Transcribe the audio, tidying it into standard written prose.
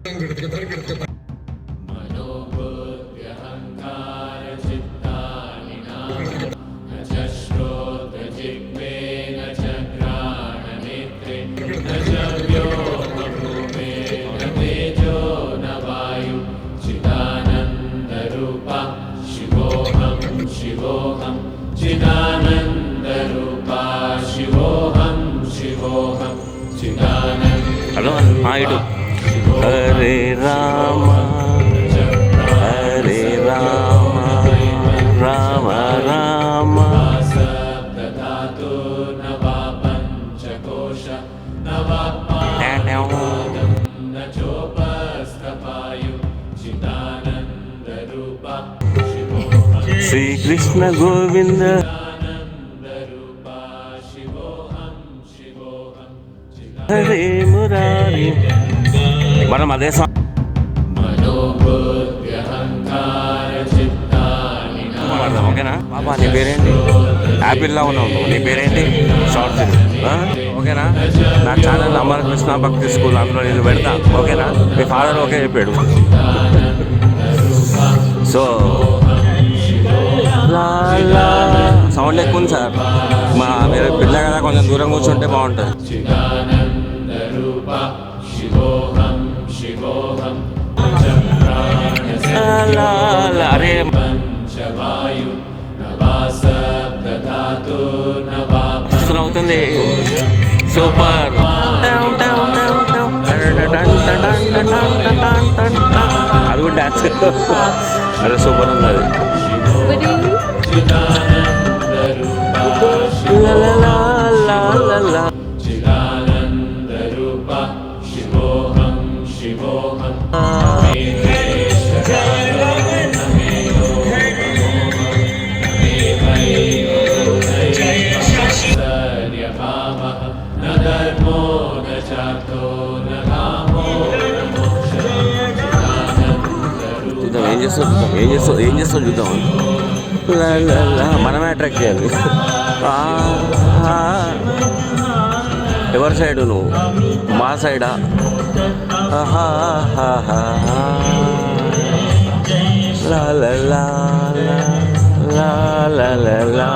Hello ఇటు హరే రామ హరే రామ రామ రామ శ్రీకృష్ణ గోవింద హరే మురారి. మనం అదే ఓకేనా బాబా? నీ పేరేంటి? యాపిల్లా ఉన్నావు నువ్వు. నీ పేరేంటి? షార్ట్ ఓకేనా? నా ఛానల్ అమర్ కృష్ణ భక్తి స్కూల్, అందులో నేను పెడతా. ఓకేనా? మీ ఫాదర్ ఓకే చెప్పాడు. సో సౌండ్ ఎక్కువ ఉంది సార్. మీరు పిల్ల కదా, కొంచెం దూరం కూర్చుంటే బాగుంటుంది. అరే అవుతుంది. సూపర్. అది కూడా డాన్స్. అరే సూపర్ ఉంది అది. ఏం చేస్తావు చూద్దాం. మనమే అట్రాక్ట్ చేయాలి. ఎవరి సైడు నువ్వు? మా సైడా? లా లా లా లా లా లా లా.